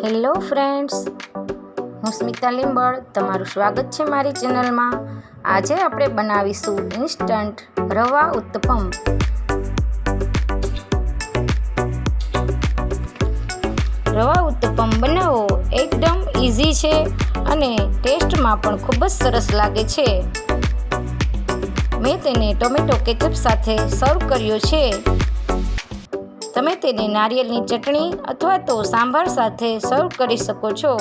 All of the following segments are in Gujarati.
હેલો ફ્રેન્ડ્સ, હું સ્મિતા લીંબળ તમારું સ્વાગત છે મારી ચેનલમાં. આજે આપણે બનાવીશું ઇન્સ્ટન્ટ રવા ઉત્તપમ. રવા ઉત્તપમ બનાવવો એકદમ ઇઝી છે અને ટેસ્ટમાં પણ ખૂબ જ સરસ લાગે છે. મેં તેને ટોમેટો કેચઅપ સાથે સર્વ કર્યો છે. તમે તેને નારિયેળની ચટણી અથવા તો સાંભાર સાથે સર્વ કરી શકો છો.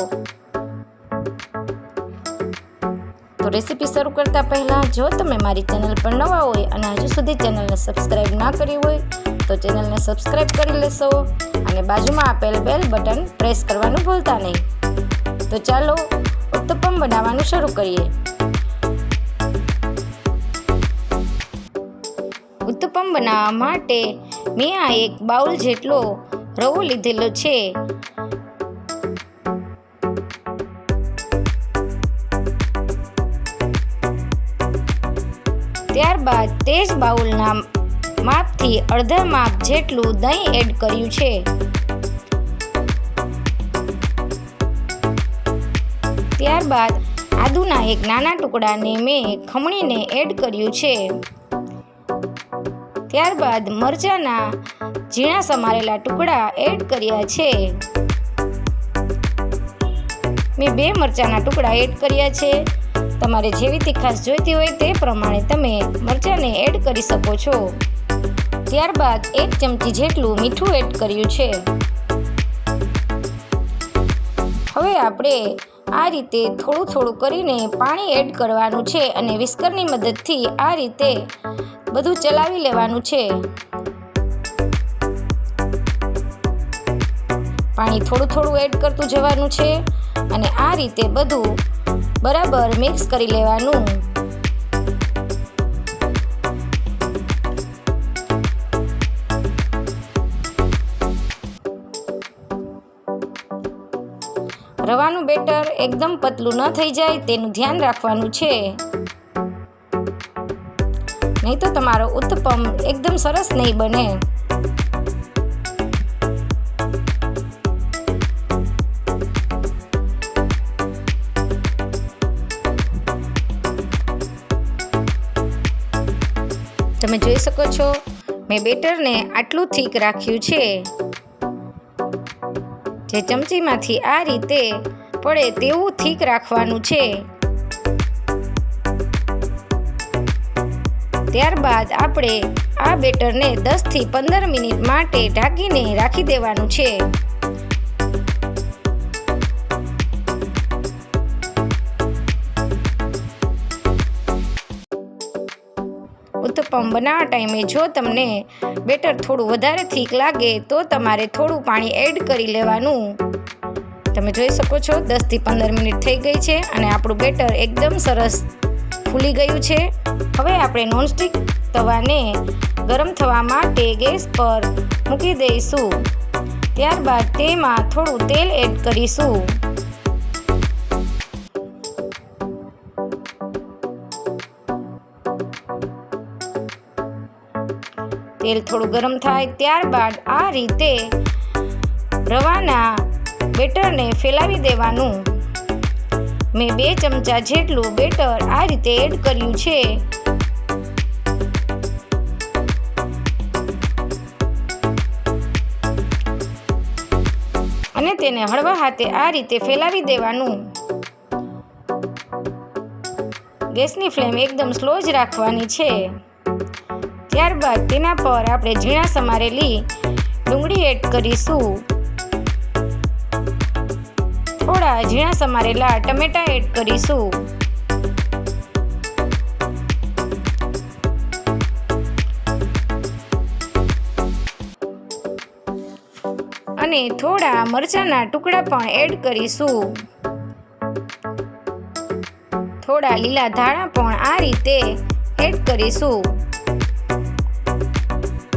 તો રેસીપી શરૂ કરતા પહેલાં જો તમે મારી ચેનલ પર નવા હોય અને હજુ સુધી ચેનલને સબસ્ક્રાઈબ ના કરી હોય તો ચેનલને સબસ્ક્રાઈબ કરી લેશો અને બાજુમાં આપેલ બેલ બટન પ્રેસ કરવાનું ભૂલતા નહીં. તો ચાલો ઉત્તપમ બનાવવાનું શરૂ કરીએ. ઉત્તપમ બનાવવા માટે મેં આ એક બાઉલ જેટલો રવો લીધેલો છે. ત્યારબાદ તે જ બાઉલના માપથી અડધા માપ જેટલું દહીં એડ કર્યું છે. ત્યારબાદ આદુના એક નાના ટુકડાને મેં ખમણીને એડ કર્યું છે. ત્યારબાદ મરચાંના ઝીણા સમારેલા ટુકડા એડ કર્યા છે. મેં 2 મરચાંના ટુકડા એડ કર્યા છે. તમારે જેવી તીખાશ જોઈતી હોય તે પ્રમાણે તમે મરચાંને એડ કરી શકો છો. ત્યારબાદ 1 ચમચી જેટલું મીઠું એડ કર્યું છે. હવે આપણે આ રીતે થોડું થોડું કરીને પાણી એડ કરવાનું છે અને વિસ્કરની મદદથી આ રીતે બધું ચલાવી લેવાનું છે. પાણી થોડું થોડું એડ કરતું જવાનું છે અને આ રીતે બધું બરાબર મિક્સ કરી લેવાનું. રવાનું બેટર એકદમ પતલું ન થઈ જાય તેનું ધ્યાન રાખવાનું છે, નહીં તો તમારો ઉત્તપમ એકદમ સરસ નહીં બને. તમે જોઈ શકો છો મેં બેટરને આટલું થીક રાખ્યું છે. જે ચમચીમાંથી આ રીતે પડે તેવું થીક રાખવાનું છે. ત્યારબાદ આપણે આ બેટરને 10 થી 15 મિનિટ માટે ઢાંકીને રાખી દેવાનું છે. ઉત્તપમ બનાવવા ટાઈમે જો તમને બેટર થોડું વધારે થીક લાગે તો તમારે થોડું પાણી એડ કરી લેવાનું. તમે જોઈ શકો છો 10 થી 15 મિનિટ થઈ ગઈ છે અને આપણું બેટર એકદમ સરસ ફૂલી ગયું છે. હવે આપણે નોનસ્ટિક તવાને ગરમ થવા માટે ગેસ પર મૂકી દઈશું. ત્યારબાદ તેમાં થોડું તેલ એડ કરીશું. તેલ થોડું ગરમ થાય ત્યારબાદ આ રીતે રવાના બેટરને ફેલાવી દેવાનું. મેં 2 ચમચા જેટલું બેટર આ રીતે એડ કર્યું છે. અને તેને હળવા હાથે આ રીતે ફેલાવી દેવાનું. ગેસની ફ્લેમ એકદમ સ્લો જ રાખવાની છે. ત્યારબાદ તેના પર આપણે ઝીણા સમારેલી ડુંગળી એડ કરીશું. થોડા ઝીણા સમારેલા ટમેટાં એડ કરીશું. અને થોડા મરચાંના ટુકડા પણ એડ કરીશું. થોડા લીલા ધાણા પણ આ રીતે એડ કરીશું.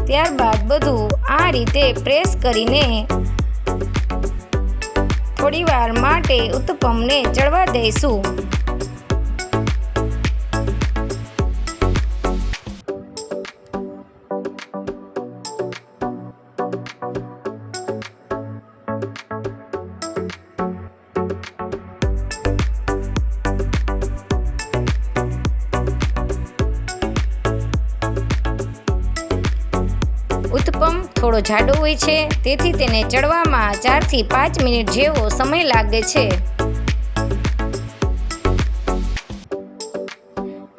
ત્યારબાદ બધું આ રીતે પ્રેસ કરીને થોડીવાર માટે ઉત્તપમને ચડવા દઈશું. થોડો જાડો હોય છે, તેથી તેને ચડવામાં 4 થી 5 મિનિટ જેવો સમય લાગે છે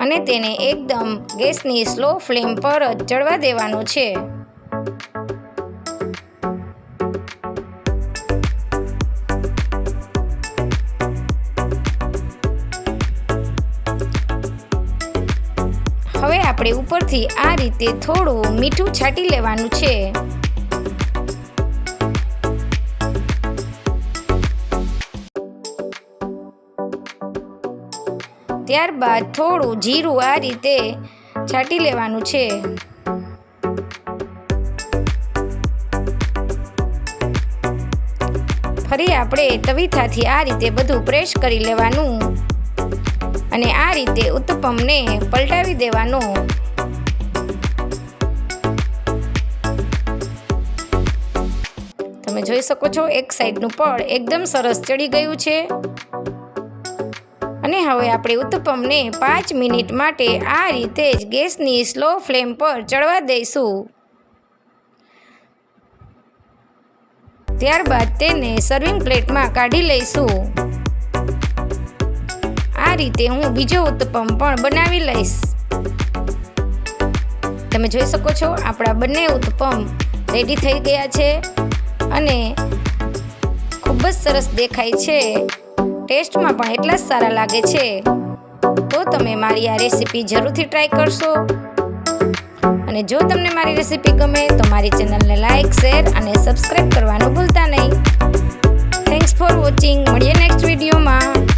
અને તેને એકદમ ગેસની સ્લો ફ્લેમ પર જ ચડવા દેવાનો છે. હવે આપણે ઉપરથી આ રીતે થોડું મીઠું છાંટી લેવાનું છે. ત્યારબાદ થોડું જીરું આ રીતે છાંટી લેવાનું છે. ફરી આપણે તવીથાથી આ રીતે બધું પ્રેસ કરી લેવાનું અને આ રીતે ઉત્તપમને પલટાવી દેવાનો. તમે જોઈ શકો છો એક સાઈડનું પડ એકદમ સરસ ચડી ગયું છે અને હવે આપણે ઉત્તપમને 5 મિનિટ માટે આ રીતે જ ગેસની સ્લો ફ્લેમ પર ચડવા દઈશું. ત્યારબાદ તેને સર્વિંગ પ્લેટમાં કાઢી લઈશું. આ રીતે હું બીજો ઉત્તપમ પણ બનાવી લઈશ. તમે જોઈ શકો છો આપણા બંને ઉત્તપમ રેડી થઈ ગયા છે અને ખૂબ જ સરસ દેખાય છે. ટેસ્ટમાં પણ એટલા જ સારા લાગે છે. તો તમે મારી આ રેસીપી જરૂરથી ટ્રાય કરશો અને જો તમને મારી રેસીપી ગમે તો મારી ચેનલને લાઇક, શેર અને સબસ્ક્રાઈબ કરવાનું ભૂલતા નહીં. Thanks for watching. મળીએ નેક્સ્ટ વિડીયોમાં.